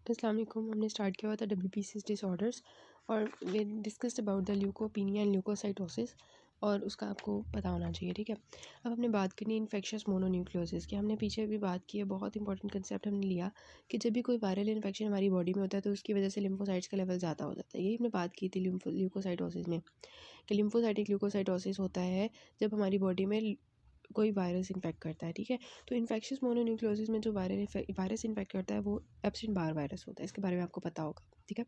अस्सलाम वालेकुम। हमने स्टार्ट किया हुआ था WBC डिसऑर्डर्स और we discussed about the leukopenia and leukocytosis और उसका आपको पता होना चाहिए, ठीक है। अब हमने बात करनी है इन्फेक्शियस मोनोन्यूक्लियोसिस की। हमने पीछे भी बात की है, बहुत इंपॉर्टेंट कंसेप्ट हमने लिया कि जब भी कोई वायरल इन्फेक्शन हमारी बॉडी में होता है तो उसकी वजह से लिम्फोसाइट्स का लेवल ज़्यादा हो जाता है। यही हमने बात की थी ल्यूकोसाइटोसिस में कि लिम्फोसाइटिक ल्यूकोसाइटोसिस होता है जब हमारी बॉडी में कोई वायरस इन्फेक्ट करता है, ठीक है। तो इन्फेक्शियस मोनोन्यूक्लियोसिस में जो वायरस इन्फेक्ट करता है वो एप्सिन बार वायरस होता है। इसके बारे में आपको पता होगा, ठीक है।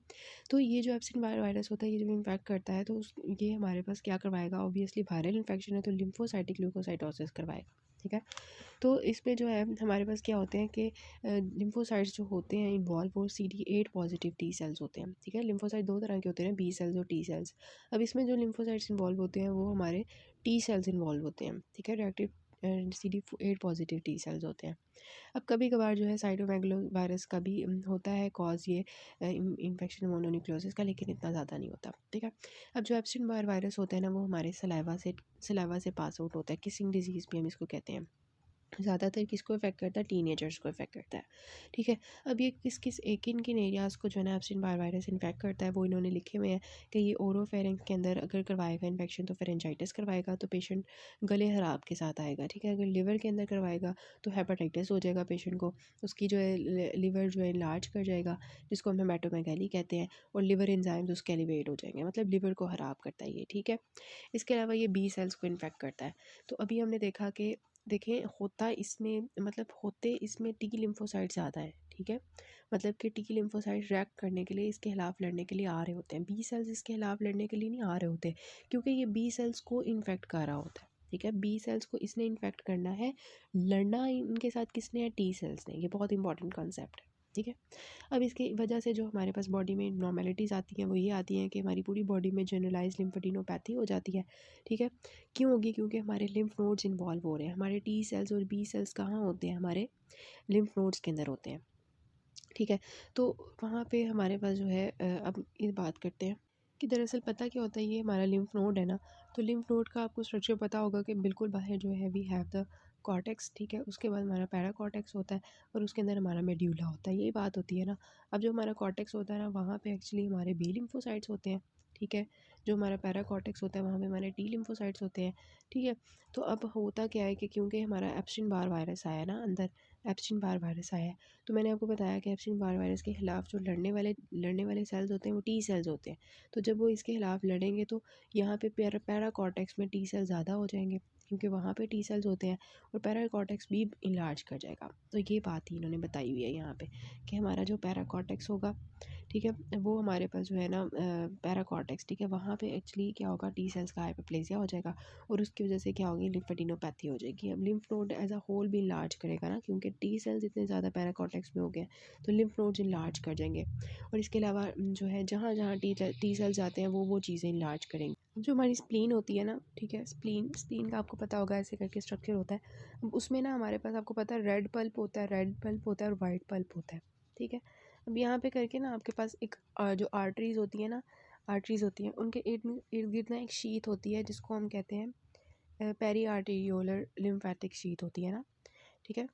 तो ये जो एप्सिन बार वायरस होता है, ये जब इन्फेक्ट करता है तो ये हमारे पास क्या करवाएगा, ऑब्वियसली वायरल इन्फेक्शन है तो लिम्फोसाइटिक ल्यूकोसाइटोसिस करवाएगा, ठीक है। तो इसमें जो है हमारे पास क्या होते हैं कि लिम्फोसाइट्स जो होते हैं इन्वॉल्व वो CD8 पॉजिटिव टी सेल्स होते हैं, ठीक है। लिम्फोसाइट दो तरह के होते हैं, बी सेल्स और टी सेल्स। अब इसमें जो लिम्फोसाइट्स इन्वॉल्व होते हैं वो हमारे टी सेल्स इन्वॉल्व होते हैं, ठीक है। Reactive CD8 positive T cells होते हैं। अब कभी कभार जो है साइटोमेगलो वायरस का भी होता है कॉज ये इन्फेक्शन मोनोन्यूक्लियोसिस का, लेकिन इतना ज़्यादा नहीं होता, ठीक है। अब जो एप्सिन बार वायरस होता है ना वो हमारे सलाइवा से पास आउट होता है। किसिंग डिजीज़ भी हम इसको कहते हैं। ज़्यादातर किसको इफेक्ट करता है, टीनेजर्स को इफेक्ट करता है, ठीक है। अब ये किन किन एरियाज़ को जो है ना एप्सिन बार वायरस इन्फेक्ट करता है वो इन्होंने लिखे हुए हैं कि ये ओरोफेरिंक्स के अंदर अगर करवाएगा इन्फेक्शन तो फेरेंजाइटिस करवाएगा, तो पेशेंट गले खराब के साथ आएगा, ठीक है। अगर लिवर के अंदर करवाएगा तो हेपेटाइटिस हो जाएगा पेशेंट को, उसकी जो है लिवर जो है लार्ज कर जाएगा जिसको हम हेमेटोमेगाली कहते हैं, और लिवर एंजाइम्स उसके एलिवेट हो जाएंगे, मतलब लिवर को ख़राब करता है ये, ठीक है। इसके अलावा ये बी सेल्स को इन्फेक्ट करता है। तो अभी हमने देखा कि देखें होता इसमें मतलब होते इसमें टी लिम्फोसाइट ज़्यादा है, ठीक है। मतलब कि टी लिम्फोसाइट रिएक्ट करने के लिए, इसके खिलाफ लड़ने के लिए आ रहे होते हैं। बी सेल्स इसके खिलाफ लड़ने के लिए नहीं आ रहे होते क्योंकि ये बी सेल्स को इन्फेक्ट कर रहा होता है, ठीक है। बी सेल्स को इसने इन्फेक्ट करना है, लड़ना इनके साथ किसने है, टी सेल्स ने। ये बहुत इंपॉर्टेंट कॉन्सेप्ट है, ठीक है। अब इसकी वजह से जो हमारे पास बॉडी में नॉर्मेलिटीज़ आती हैं वो ये आती हैं कि हमारी पूरी बॉडी में जनरलाइज लिम्फेडिनोपैथी हो जाती है, ठीक है। क्यों होगी, क्योंकि हमारे लिम्फ नोड्स इन्वॉल्व हो रहे हैं। हमारे टी सेल्स और बी सेल्स कहाँ होते हैं, हमारे लिम्फ नोड्स के अंदर होते हैं, ठीक है। तो वहाँ पे हमारे पास जो है अब ये बात करते हैं कि दरअसल पता क्या होता है, ये हमारा लिम्फ नोड है ना, तो लिम्फ नोड का आपको स्ट्रक्चर पता होगा कि बिल्कुल बाहर जो है वी हैव द कॉर्टेक्स, ठीक है। उसके बाद हमारा पैरा कॉर्टेक्स होता है और उसके अंदर हमारा मेड्यूला होता है, यही बात होती है ना। अब जो हमारा कॉर्टेक्स होता है ना वहाँ पे एक्चुअली हमारे बी लिम्फोसाइट्स होते हैं, ठीक है। जो हमारा पैरा कॉर्टेक्स होता है वहाँ पे हमारे टी लिम्फोसाइट्स होते हैं, ठीक है। तो अब होता क्या है कि क्योंकि हमारा एप्सिन बार वायरस आया ना अंदर, एप्सिन बार वायरस आया है, तो मैंने आपको बताया कि एप्सिन बार वायरस के खिलाफ जो लड़ने वाले सेल्स होते हैं वो टी सेल्स होते हैं। तो जब वो इसके खिलाफ लड़ेंगे तो यहाँ पे पैरा कॉर्टेक्स में टी सेल ज़्यादा हो जाएंगे क्योंकि वहाँ पे टी सेल्स होते हैं, और पैरा कॉर्टेक्स भी इनलार्ज कर जाएगा। तो ये बात ही इन्होंने बताई हुई है यहाँ पे कि हमारा जो पैरा कॉर्टेक्स होगा, ठीक है, वो हमारे पास जो है ना पैरा कॉर्टेक्स, ठीक है, वहाँ पे एक्चुअली क्या होगा, टी सेल्स का हाइपरप्लेसिया हो जाएगा और उसकी वजह से क्या होगी, लिम्फेडिनोपैथी हो जाएगी। अब lymph node as a whole भी इनलार्ज करेगा ना, क्योंकि टी सेल्स इतने ज़्यादा पैरा कॉर्टेक्स में हो गए हैं तो लिम्फ नोड्स इनलार्ज कर जाएंगे, और इसके अलावा जो है जहाँ जहाँ टी सेल्स जाते हैं वो चीज़ें इनलार्ज करेंगे। अब जो हमारी स्प्लीन होती है ना, ठीक है, स्प्लीन का आपको पता होगा ऐसे करके स्ट्रक्चर होता है। अब उसमें ना हमारे पास आपको पता है रेड पल्प होता है, और वाइट पल्प होता है, ठीक है। अब यहाँ पे करके ना आपके पास एक जो आर्टरीज़ होती है ना, आर्टरीज़ होती हैं उनके इर्द गिर्द ना एक शीथ होती है जिसको हम कहते हैं पेरी आर्टेरियोलर लिम्फेटिक शीथ होती है ना, ठीक है।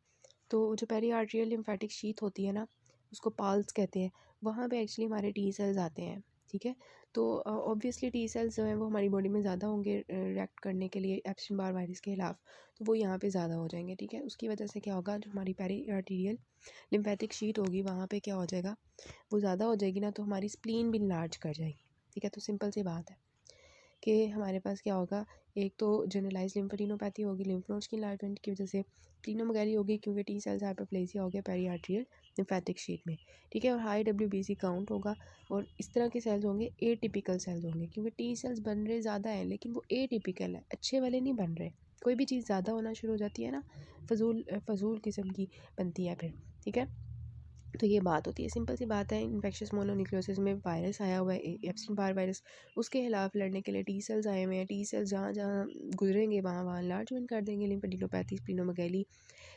तो जो पेरी आर्टेरियल लिम्फेटिक शीथ होती है ना उसको पाल्स कहते हैं। वहाँ पे एक्चुअली हमारे टी सेल्स आते हैं, ठीक है। तो ऑब्वियसली टी सेल्स जो हैं वो हमारी बॉडी में ज़्यादा होंगे रिएक्ट करने के लिए एप्सिन बार वायरस के खिलाफ, तो वो यहाँ पे ज़्यादा हो जाएंगे, ठीक है। उसकी वजह से क्या होगा, जो हमारी पेरी आर्टेरियल लिम्फेटिक शीट होगी वहाँ पे क्या हो जाएगा, वो ज़्यादा हो जाएगी ना, तो हमारी स्प्लीन भी लार्ज कर जाएगी, ठीक है। तो सिंपल सी बात है कि हमारे पास क्या होगा, एक तो जनरलाइज लिम्फेडिनोपैथी होगी लिम्फ नोड्स की इन्लार्जमेंट की वजह से, प्लीनोमेगाली होगी क्योंकि टी सेल्स हाइपरप्लेसिया हो गया पेरी आर्टेरियल लिम्फेटिक शीट में, ठीक है। और हाई WBC काउंट होगा, और इस तरह के सेल्स होंगे एटिपिकल सेल्स होंगे क्योंकि टी सेल्स बन रहे ज़्यादा हैं लेकिन वो एटिपिकल है, अच्छे वाले नहीं बन रहे। कोई भी चीज़ ज़्यादा होना शुरू हो जाती है ना, फजूल किस्म की बनती है फिर, ठीक है। तो ये बात होती है, सिंपल सी बात है। इन्फेक्शियस मोनोन्यूक्लियोसिस में वायरस आया हुआ है, एप्सिन बार वायरस, उसके खिलाफ लड़ने के लिए टी सेल्स आए हुए हैं। टी सेल्स जहाँ जहाँ गुजरेंगे वहाँ वहाँ लार्जमेंट कर देंगे लिम्फेडिनोपैथी, स्प्लीनोमेगैली,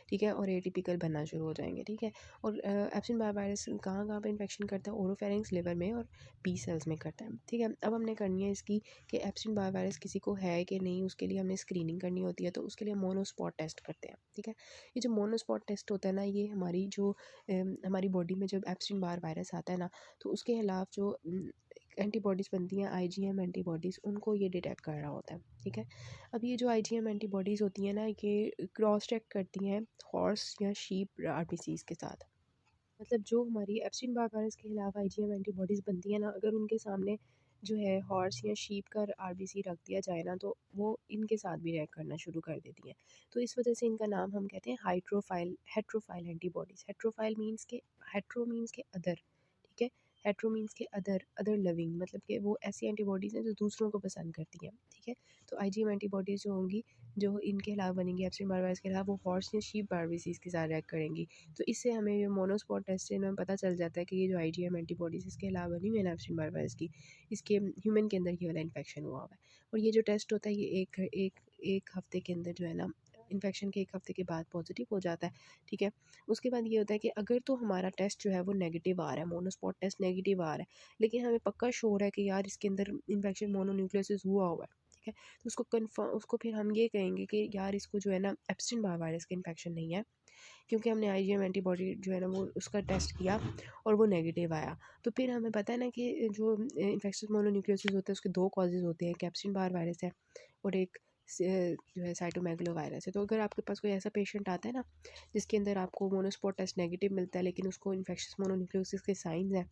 ठीक है, और एटिपिकल बनना शुरू हो जाएंगे, ठीक है। और एप्सिन बार वायरस कहाँ कहाँ पे इन्फेक्शन करता है, ओरोफेरिंक्स, लिवर में और बी सेल्स में करता है, ठीक है। अब हमने करनी है इसकी कि एप्सिन बार वायरस किसी को है कि नहीं, उसके लिए हमने स्क्रीनिंग करनी होती है, तो उसके लिए मोनोस्पॉट टेस्ट करते हैं, ठीक है। ये जो मोनोस्पॉट टेस्ट होता है ना, ये हमारी हमारी बॉडी में जब एप्स्टीन बार वायरस आता है ना, तो उसके खिलाफ जो एंटीबॉडीज़ बनती हैं, आईजीएम एंटीबॉडीज़, उनको ये डिटेक्ट कर रहा होता है, ठीक है। अब ये जो आईजीएम एंटीबॉडीज़ होती हैं ना, ये क्रॉस चेक करती हैं हॉर्स या शीप आरबीसीज़ के साथ। मतलब जो हमारी एप्स्टीन बार वायरस के खिलाफ आईजीएम एंटीबॉडीज़ बनती हैं ना, अगर उनके सामने जो है हॉर्स या शीप का आरबीसी रख दिया जाए ना, तो वो इनके साथ भी रिएक्ट करना शुरू कर देती हैं। तो इस वजह से इनका नाम हम कहते हैं हेट्रोफाइल एंटीबॉडीज़। हेट्रो मीन्स के अदर, ठीक है। हेट्रो मीन्स के अदर, अदर लविंग, मतलब कि वो ऐसी एंटीबॉडीज़ हैं जो दूसरों को पसंद करती हैं, ठीक है। तो आईजीएम एंटीबॉडीज़ जो होंगी, जो इनके खिलाफ बनेंगी एप्स्टीन बार वायरस के खिलाफ, वो हॉर्स या शीप आरबीसीज़ के साथ रिएक्ट करेंगी। तो इससे हमें ये मोनोस्पॉट टेस्ट से हमें पता चल जाता है कि ये जो आईजीएम एंटीबॉडीज़ इसके अलावा बनी हुई है एप्स्टीन बार वायरस की, इसके ह्यूमन के अंदर ये वाला इन्फेक्शन हुआ हुआ है। और ये जो टेस्ट होता है, ये एक हफ्ते के अंदर जो है ना, इन्फेक्शन के 1 हफ्ते के बाद पॉजिटिव हो जाता है, ठीक है। उसके बाद ये होता है कि अगर तो हमारा टेस्ट जो है वो नेगेटिव आ रहा है, मोनोस्पॉट टेस्ट नेगेटिव आ रहा है, लेकिन हमें पक्का श्योर है कि यार इसके अंदर इन्फेक्शन मोनोन्यूक्लियोसिस हुआ हुआ है, ठीक है। तो उसको फिर हम ये कहेंगे कि यार इसको जो है ना एप्स्टीन बार वायरस का इन्फेक्शन नहीं है, क्योंकि हमने आईजीएम एंटीबॉडी जो है ना वो उसका टेस्ट किया और वो नेगेटिव आया। तो फिर हमें पता है ना कि जो इन्फेक्शस मोनोन्यूक्लियोसिस होता है, उसके 2 कॉजेज़ होते हैं, एक एप्स्टीन बार वायरस है और एक जो है साइटोमेगालो वायरस है। तो अगर आपके पास कोई ऐसा पेशेंट आता है ना, जिसके अंदर आपको मोनोस्पॉट टेस्ट नेगेटिव मिलता है, लेकिन उसको इन्फेक्शस मोनोन्यूक्लियोसिस के साइंस हैं,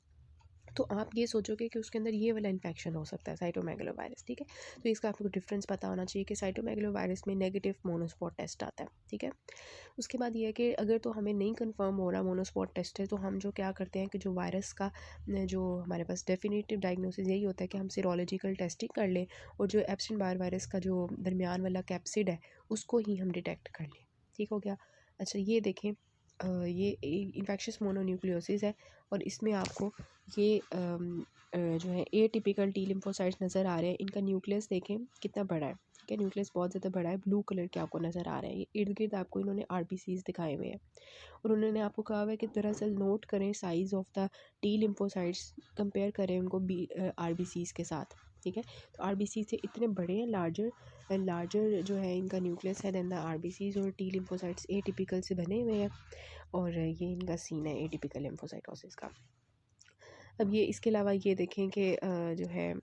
तो आप ये सोचोगे कि उसके अंदर ये वाला इन्फेक्शन हो सकता है, साइटोमेगालोवायरस, ठीक है। तो इसका आपको डिफरेंस पता होना चाहिए कि साइटोमेगालोवायरस में नेगेटिव मोनोस्पॉट टेस्ट आता है, ठीक है। उसके बाद ये है कि अगर तो हमें नहीं कंफर्म हो रहा मोनोस्पॉट टेस्ट है, तो हम जो क्या करते हैं कि जो वायरस का जो हमारे पास डेफिनेटिव डायग्नोसिस यही होता है कि हम सीरोलॉजिकल टेस्टिंग कर लें और जो एप्स्टीन बार वायरस का जो दरमियान वाला कैप्सिड है, उसको ही हम डिटेक्ट कर लें, ठीक हो गया। अच्छा ये देखें, ये इन्फेक्शस मोनोन्यूक्लियोसिस है और इसमें आपको ये जो है एटिपिकल टी लिम्फोसाइट्स नज़र आ रहे हैं। इनका न्यूक्लियस देखें कितना बड़ा है, ठीक है। न्यूक्लियस बहुत ज़्यादा बड़ा है, ब्लू कलर के आपको नज़र आ रहा है। ये इर्द गिर्द आपको इन्होंने आरबीसीज दिखाए हुए हैं और उन्होंने आपको कहा हुआ है कि दरअसल नोट करें size of the T lymphocytes, compare करें उनको आरबीसीज के साथ, ठीक है। तो आरबीसी से इतने बड़े हैं, लार्जर लार्जर जो है इनका न्यूक्लियस है देन द आरबीसीज, और टी लिम्फोसाइट्स एटिपिकल से बने हुए हैं और ये इनका सीन है एटिपिकल लिम्फोसाइटोसिस का। अब ये इसके अलावा ये देखें कि जो है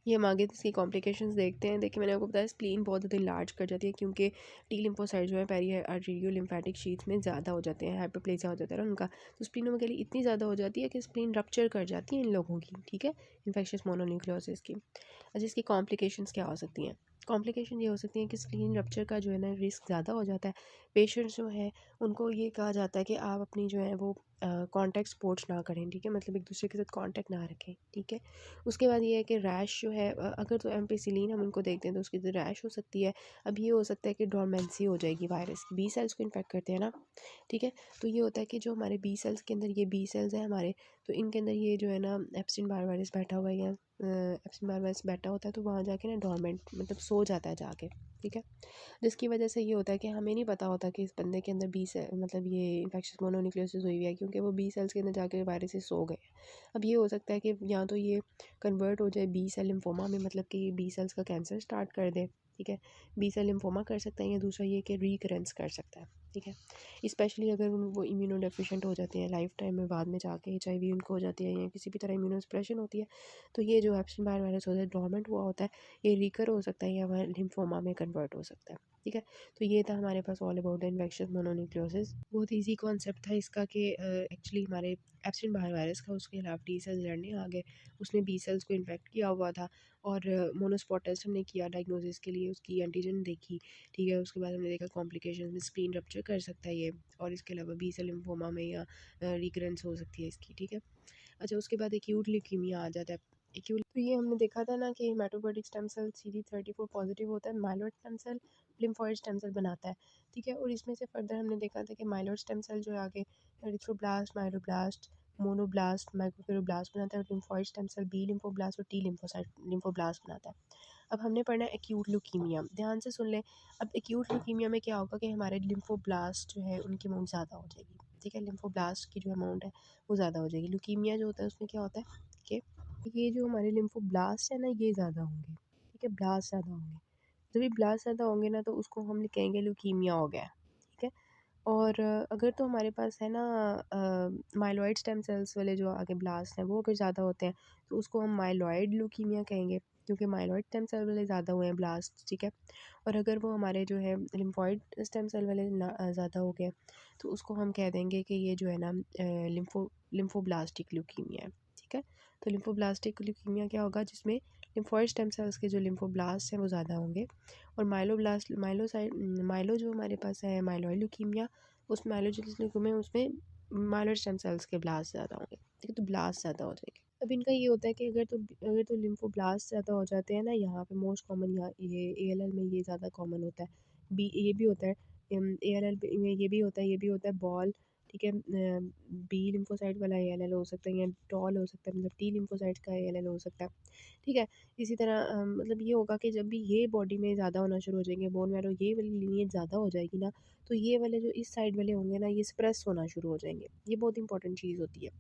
ये हम आगे इसकी कॉम्प्लिकेशंस देखते हैं। देखिए मैंने आपको बताया स्प्लीन बहुत ज़्यादा लार्ज कर जाती है, क्योंकि टी लिम्फोसाइट जो है पेरी आर्टेरियो लिम्फेटिक शीट्स में ज़्यादा हो जाते हैं, हाइपरप्लेसिया हो जाता है ना उनका। तो स्प्लीनोमेगाली इतनी ज़्यादा हो जाती है कि स्प्लीन रप्चर कर जाती है इन लोगों की, ठीक है, इन्फेक्शस मोनोन्यूक्लियोसिस की। अच्छा इसकी कॉम्प्लिकेशंस क्या हो सकती हैं? कॉम्प्लिकेशन ये हो सकती है कि स्प्लीन रप्चर का जो है ना रिस्क ज़्यादा हो जाता है। पेशेंट्स जो है उनको ये कहा जाता है कि आप अपनी जो है वो कॉन्टैक्ट स्पोर्ट्स ना करें, ठीक है, मतलब एक दूसरे के साथ कॉन्टैक्ट ना रखें, ठीक है। उसके बाद ये है कि रैश जो है, अगर तो एम्पिसिलिन हम इनको देखते हैं तो उसकी रैश हो सकती है। अब ये हो सकता है कि डोरमेंसी हो जाएगी वायरस की, बी सेल्स को इन्फेक्ट करते हैं ना, ठीक है। तो ये होता है कि जो हमारे बी सेल्स के अंदर, ये बी सेल्स हैं हमारे, तो इनके अंदर ये जो है ना एप्स्टीन बार वायरस बैठा हुआ है, या एप्स्टीन बार वायरस बैठा होता है, तो वहाँ जाके ना डोरमेंट मतलब सो जाता है जाके, ठीक है। जिसकी वजह से ये होता है कि हमें नहीं पता होता कि इस बंदे के अंदर बी से मतलब ये इन्फेक्शस मोनोन्यूक्लियोसिस हुई हुई है, क्योंकि वो बी सेल्स के अंदर जाके वायरसेस सो गए। अब ये हो सकता है कि या तो ये कन्वर्ट हो जाए बी सेल लिम्फोमा में, मतलब कि बी सेल्स का कैंसर स्टार्ट कर दे, ठीक है। बी सेल लिम्फोमा कर सकता है, या दूसरा ये कि रिकरेंस कर सकता है, ठीक है। स्पेशली अगर वो इम्यूनो डेफिशिएंट हो जाते हैं लाइफ टाइम में, बाद में जाके एचआईवी उनको हो जाती है या किसी भी तरह इम्यूनो सप्रेशन होती है, तो ये जो एप्स्टीन बार वायरस होता है डोरमेंट हुआ होता है, ये रिकर हो सकता है या वह लिम्फोमा में कन्वर्ट हो सकता है, ठीक है। तो ये था हमारे पास all about the infection mononucleosis. बहुत ईजी कॉन्सेप्ट था इसका कि एक्चुअली हमारे एप्स्टीन बार वायरस का उसके खिलाफ टी सेल्स लड़ने आ गए, उसने बी सेल्स को इन्फेक्ट किया हुआ था और मोनोस्पॉट टेस्ट हमने किया डायग्नोसिस के लिए, उसकी एंटीजन देखी, ठीक है। उसके बाद हमने देखा कॉम्प्लिकेशन में स्प्लीन रप्चर कर सकता है ये, और इसके अलावा बी सेल लिम्फोमा में या रिकरेंस हो सकती है इसकी, ठीक है। अच्छा उसके बाद एक्यूट ल्यूकीमिया आ जाता है। एक्यूट तो ये हमने देखा था ना कि haematopoietic stem cell CD34 positive होता है, myeloid stem cell lymphoid stem cell बनाता है, ठीक है। और इसमें से फर्दर हमने देखा था कि माइलॉइड स्टेम सेल जो है आगे एरिथ्रोब्लास्ट, माइलोब्लास्ट, मोनोब्लास्ट, माइक्रोक्लोरोब्लास्ट बनाता है, और lymphoid stem cell B lymphoblast और टी लिम्फोसाइट लिम्फोब्लास्ट बनाता है। अब हमने पढ़ना है एक्यूट ल्यूकीमिया, ध्यान से सुन लें। अब एक्यूट ल्यूकीमिया में क्या होगा कि हमारे लिम्फोब्लास्ट जो है उनकी अमाउंट ज़्यादा हो जाएगी, ठीक है। लिम्फोब्लास्ट की जो अमाउंट है वो ज़्यादा हो जाएगी। ल्यूकीमिया जो होता है उसमें क्या होता है कि ये जो हमारे लिम्फोब्लास्ट है ना ये ज़्यादा होंगे, ठीक है, ब्लास्ट ज़्यादा होंगे। जब भी ब्लास्ट ज़्यादा होंगे ना, तो उसको हम कहेंगे ल्यूकीमिया हो गया, ठीक है। और अगर तो हमारे पास है ना माइलॉइड स्टेम सेल्स वाले जो आगे ब्लास्ट हैं वो अगर ज़्यादा होते हैं तो उसको हम माइलॉइड ल्यूकीमिया कहेंगे, क्योंकि माइलॉइड स्टेम सेल वाले ज़्यादा हुए हैं ब्लास्ट, ठीक है। और अगर वो हमारे जो है लिम्फॉइड स्टेम सेल वाले ज़्यादा हो गए तो उसको हम कह देंगे कि ये जो है ना लिम्फोब्लास्टिक ल्यूकीमिया है, ठीक है। तो लिम्फोब्लास्टिक ल्यूकीमिया क्या होगा, जिसमें लिम्फॉइड स्टेम सेल्स के जो लिम्फोब्लास्ट हैं वो ज़्यादा होंगे। और माइलो जो हमारे पास है माइलॉइड ल्यूकीमिया, उस माइलोजेनिक ल्यूकीमिया उसमें माइलॉइड स्टेम सेल्स के ब्लास्ट ज़्यादा होंगे, ठीक है। तो ब्लास्ट ज़्यादा हो जाएंगे। अब इनका ये होता है कि अगर तो लिम्फोब्लास्ट ज़्यादा हो जाते हैं ना, यहाँ पे मोस्ट कॉमन यहाँ ये एएलएल में ये ज़्यादा कॉमन होता है। बी ये भी होता है, एएलएल में ये भी होता है बॉल, ठीक है। बी लिम्फोसाइट वाला एएलएल हो सकता है, या टॉल हो सकता है, मतलब टी लिम्फोसाइट का एएलएल हो सकता है, ठीक है। इसी तरह मतलब ये होगा कि जब भी ये बॉडी में ज़्यादा होना शुरू हो जाएंगे, बोन मैरो ये वाली लीनिएज ज़्यादा हो जाएगी ना, तो ये वाले जो इस साइड वाले होंगे ना, ये स्प्रेस होना शुरू हो जाएंगे। ये बहुत इंपॉर्टेंट चीज़ होती है।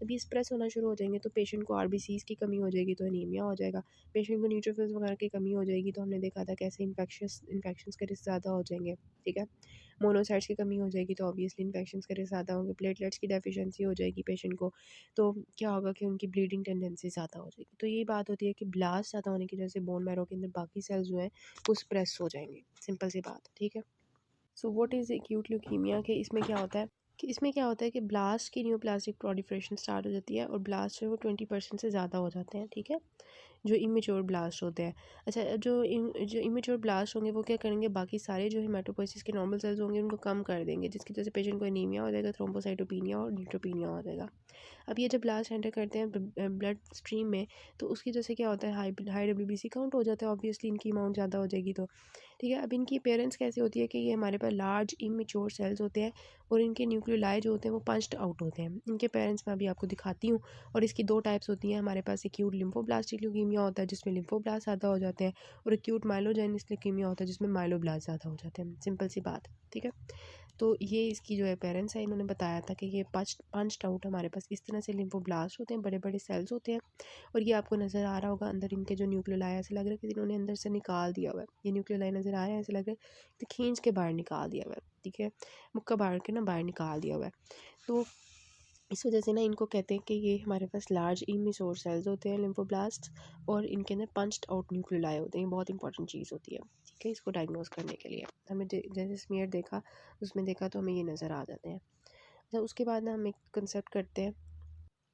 जब ये स्प्रेस होना शुरू हो जाएंगे तो पेशेंट को आरबीसीज़ की कमी हो जाएगी, तो एनीमिया हो जाएगा। पेशेंट को न्यूट्रोफिल्स वगैरह की कमी हो जाएगी, तो हमने देखा था कैसे इन्फेक्शंस के रिस्क ज़्यादा हो जाएंगे, ठीक है। मोनोसाइट्स की कमी हो जाएगी तो ऑब्वियसली इन्फेक्शंस के रिस्क ज़्यादा होंगे। प्लेटलेट्स की डेफिशिएंसी हो जाएगी पेशेंट को, तो क्या होगा कि उनकी ब्लीडिंग टेंडेंसी ज़्यादा हो जाएगी। तो यही बात होती है कि ब्लास्ट ज़्यादा होने की वजह से बोन मैरो के अंदर बाकी सेल्स जो हैं वो स्प्रेस हो जाएंगे, सिंपल सी बात, ठीक है। So what is acute leukaemia के इसमें क्या होता है कि ब्लास्ट की न्यूप्लास्टिक प्रोलिफरेशन स्टार्ट हो जाती है, और ब्लास्ट जो है वो 20% से ज़्यादा हो जाते हैं, ठीक है। जो इमेच्योर ब्लास्ट होते हैं। अच्छा, जो इमेच्योर ब्लास्ट होंगे वो क्या करेंगे, बाकी सारे जो हेमाटोपोइसिस के नॉर्मल सेल्स होंगे उनको कम कर देंगे, जिसकी वजह से पेशेंट को एनीमिया हो जाएगा, थ्रोम्बोसाइटोपिनिया और न्यूट्रोपिनिया हो जाएगा। अब ये जब ब्लास्ट एंटर करते हैं ब्लड स्ट्रीम में, तो उसकी वजह से क्या होता है, हाई डब्ल्यूबीसी काउंट हो जाता है, ऑब्वियसली इनकी अमाउंट ज़्यादा हो जाएगी तो, ठीक है। अब इनकी पेरेंट्स कैसे होती है कि ये हमारे पास लार्ज इमेच्योर सेल्स होते हैं, और इनके न्यूक्लियोलाई जो होते हैं वो पंच्ड आउट होते हैं। इनके पेरेंट्स मैं अभी आपको दिखाती हूँ। और इसकी दो टाइप्स होती हैं हमारे पास, एक्यूट लिम्फोब्लास्टिक ल्यूकीमिया होता है जिसमें लिम्फोब्लास्ट ज़्यादा हो जाते हैं, और एक्यूट माइलोजेनिक ल्यूकीमिया होता है जिसमें माइलोब्लास्ट ज़्यादा हो जाते हैं, सिंपल सी बात, ठीक है। तो ये इसकी जो है पेरेंट्स है, इन्होंने बताया था कि ये पंच्ड आउट हमारे पास इस तरह से लिम्फोब्लास्ट होते हैं, बड़े बड़े सेल्स होते हैं। और ये आपको नज़र आ रहा होगा अंदर इनके जो न्यूक्लियोलाई, ऐसे लग रहा है कि इन्होंने अंदर से निकाल दिया हुआ है। ये न्यूक्लियोलाई नज़र आ रहे हैं, ऐसे लग रहा है कि खींच के बाहर निकाल दिया हुआ है, ठीक है। मुक्का बाहर के ना बाहर निकाल दिया हुआ है। तो इस वजह से ना इनको कहते हैं कि ये हमारे पास लार्ज इमेच्योर सेल्स होते हैं लिम्फोब्लास्ट, और इनके अंदर पंच्ड आउट न्यूक्लियोलाई होते हैं। ये बहुत इंपॉर्टेंट चीज़ होती है, ठीक है, इसको डायग्नोस करने के लिए। हमें जैसे स्मीयर देखा, उसमें देखा तो हमें ये नज़र आ जाते हैं। अच्छा, उसके बाद ना हम एक कंसेप्ट करते हैं।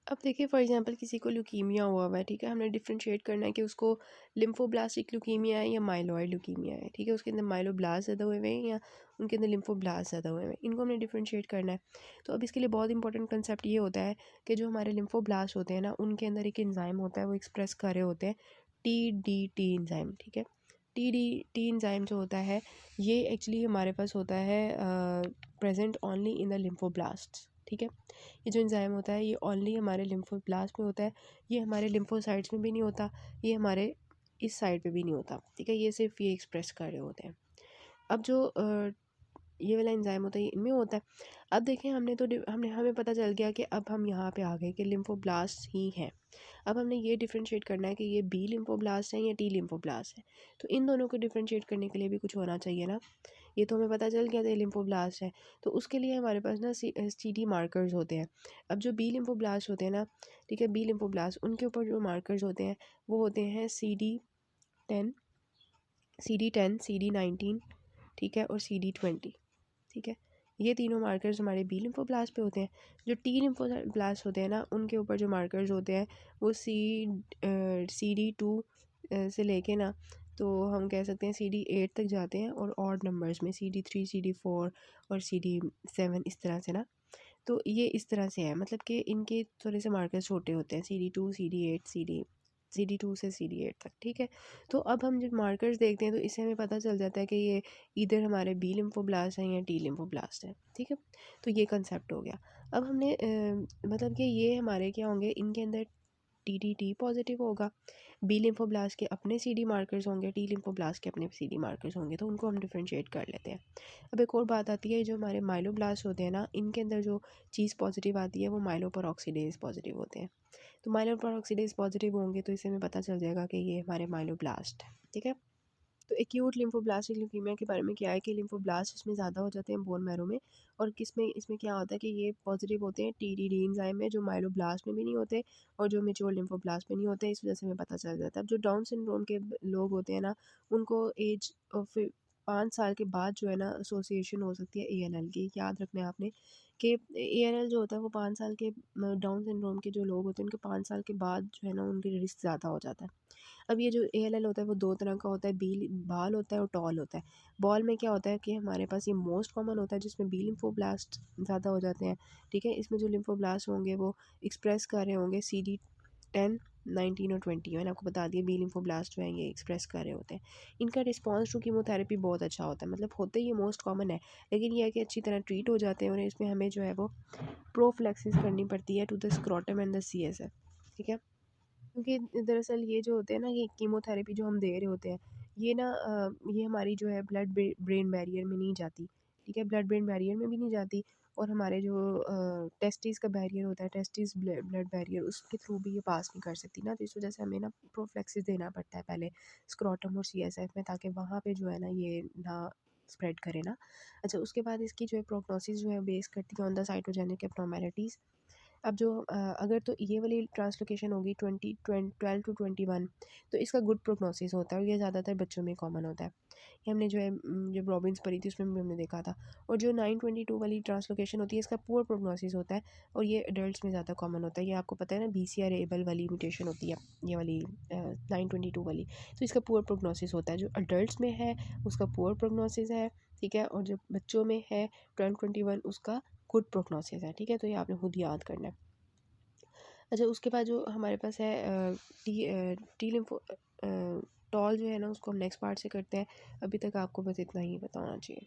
अब देखिए फॉर एग्जांपल किसी को ल्यूकीमिया हुआ हुआ है, ठीक है। हमने डिफरेंशिएट करना है कि उसको लिम्फोब्लास्टिक ल्यूकीमिया है या माइलॉइड ल्यूकीमिया है, ठीक है। उसके अंदर माइलोब्लास्ट ज़्यादा हुए हुए हैं या उनके अंदर लिम्फोब्लास्ट ज़्यादा हुए हुए हैं, इनको हमने डिफरेंशिएट करना है। तो अब इसके लिए बहुत इंपॉर्टेंट कंसेप्ट ये होता है कि जो हमारे लिम्फोब्लास्ट होते हैं ना, उनके अंदर एक एंजाइम होता है, वो एक्सप्रेस कर रहे होते हैं TDT एंजाइम, ठीक है। टी एंजाइम जो होता है ये एक्चुअली हमारे पास होता है present only in the lymphoblast, ठीक है। ये जो एंजाइम होता है ये ओनली हमारे लिम्फोब्लास्ट में होता है, ये हमारे लिम्फोसाइट्स में भी नहीं होता, ये हमारे इस साइड पे भी नहीं होता, ठीक है। ये सिर्फ ये एक्सप्रेस कर रहे होते हैं। अब जो ये वाला एंजाइम होता है ये इनमें होता है। अब देखें, हमने हमें पता चल गया कि अब हम यहाँ पे आ गए कि लिम्फोब्लास्ट ही हैं। अब हमने ये डिफरेंशिएट करना है कि ये बी लिम्फोब्लास्ट है या टी लिम्फोब्लास्ट है। तो इन दोनों को डिफरेंशिएट करने के लिए भी कुछ होना चाहिए ना। ये तो हमें पता चल गया था ये लिम्फोब्लास्ट है, तो उसके लिए हमारे पास ना CD मार्कर्स होते हैं। अब जो बी लिम्फोब्लास्ट होते हैं ना, ठीक है, बी लिम्फोब्लास्ट उनके ऊपर जो मार्कर्स होते हैं वो होते हैं CD10, CD10, CD19, ठीक है, और CD20, ठीक है। ये तीनों मार्कर्स हमारे बी लिम्फोब्लास्ट पे होते हैं। जो टी लिम्फोब्लास्ट होते हैं ना, उनके ऊपर जो मार्कर्स होते हैं वो CD2 से लेके ना, तो हम कह सकते हैं CD8 तक जाते हैं, और ऑड नंबर्स में CD3, CD4 और CD7, इस तरह से ना। तो ये इस तरह से है, मतलब कि इनके थोड़े से मार्कर्स छोटे होते हैं, CD2, CD8, CD2 से CD8 तक, ठीक है। तो अब हम जब मार्कर्स देखते हैं तो इससे हमें पता चल जाता है कि ये इधर हमारे बी लिम्फोब्लास्ट हैं या टी लिम्फोब्लास्ट है, ठीक है। तो ये कंसेप्ट हो गया। अब हमने मतलब कि ये हमारे क्या होंगे, इनके अंदर TTT पॉजिटिव होगा, बी लिम्फोब्लास्ट के अपने CD मार्कर्स होंगे, टी लिम्फोब्लास्ट के अपने CD मार्कर्स होंगे, तो उनको हम डिफ्रेंशिएट कर लेते हैं। अब एक और बात आती है, जो हमारे माइलोब्लास्ट होते हैं ना, इनके अंदर जो चीज़ पॉजिटिव आती है वो माइलोपेरोक्सीडेज पॉजिटिव होते हैं। तो माइलोपेरोक्सीडेज पॉजिटिव होंगे तो इससे हमें पता चल जाएगा कि ये हमारे माइलोब्लास्ट है, ठीक है। तो एक्यूट लिम्फोब्लास्टिक ल्यूकीमिया के बारे में क्या है कि लिम्फोब्लास्ट इसमें ज़्यादा हो जाते हैं बोन मैरो में, और किसमें इसमें क्या होता है कि ये पॉजिटिव होते हैं टीडीडी एंजाइम में, जो माइलोब्लास्ट में भी नहीं होते और जो मेच्योर लिम्फोब्लास्ट में नहीं होते, इस वजह से हमें पता चल जाता है। अब जो डाउन सिंड्रोम के लोग होते हैं ना, उनको एज ऑफ 5 साल के बाद जो है ना एसोसिएशन हो सकती है ALL की। याद रखना है आपने कि ALL जो होता है वो 5 साल के, डाउन सिंड्रोम के जो लोग होते हैं उनके 5 साल के बाद जो है ना उनके रिस्क ज़्यादा हो जाता है। अब ये जो ALL होता है वो 2 तरह का होता है, बाल होता है और टॉल होता है। बॉल में क्या होता है कि हमारे पास ये मोस्ट कॉमन होता है, जिसमें बी लिम्फोब्लास्ट ज़्यादा हो जाते हैं, ठीक है। इसमें जो लिम्फोब्लास्ट होंगे वो एक्सप्रेस कर रहे होंगे CD10, 19 और 20। मैंने आपको बता दिया बी लिम्फोब्लास्ट जो है ये एक्सप्रेस कर रहे होते हैं। इनका रिस्पॉन्स टू कीमोथेरेपी बहुत अच्छा होता है, मतलब होते ही मोस्ट कॉमन है, लेकिन ये है कि अच्छी तरह ट्रीट हो जाते हैं और इसमें हमें जो है वो प्रोफिलैक्सिस करनी पड़ती है to the scrotum and the CSF, ठीक है। क्योंकि दरअसल ये जो होते हैं ना, ये कीमोथेरेपी जो हम दे रहे होते हैं, ये ना ये हमारी जो है ब्लड ब्रेन बैरियर में नहीं जाती, ठीक है, ब्लड ब्रेन बैरियर में भी नहीं जाती, और हमारे जो टेस्टिस का बैरियर होता है, टेस्टिस ब्लड बैरियर, उसके थ्रू भी ये पास नहीं कर सकती ना, तो इस वजह से हमें ना प्रोफ्लेक्सिस देना पड़ता है पहले स्क्रोटम और CSF में, ताकि वहाँ पे जो है ना ये ना स्प्रेड करे ना। अच्छा, उसके बाद इसकी जो है प्रोग्नोसिस जो है बेस करती है ऑन द साइटोजेनिक एब्नॉर्मेलिटीज़। अब जो अगर तो ये वाली ट्रांसलोकेशन होगी 12 to 21, तो इसका गुड प्रोग्नोसिस होता है और ये ज़्यादातर बच्चों में कॉमन होता है। ये हमने जो है जब रॉबिन्स पढ़ी थी उसमें भी हमने देखा था। और जो 922 वाली ट्रांसलोकेशन होती है इसका पुअर प्रोग्नोसिस होता है और ये एडल्ट्स में ज़्यादा कॉमन होता है। ये आपको पता है ना, BCR एबल वाली म्यूटेशन होती है, ये वाली 922 वाली, तो इसका पुअर प्रोग्नोसिस होता है। जो अडल्ट्स में है उसका पुअर प्रोग्नोसिस है, ठीक है, और जो बच्चों में है 1221 उसका गुड प्रोग्नोसिस है, ठीक है। तो ये आपने खुद याद करना है। अच्छा, उसके बाद जो हमारे पास है टी लिम्फो टॉल जो है ना, उसको हम नेक्स्ट पार्ट से करते हैं। अभी तक आपको बस इतना ही बताना चाहिए।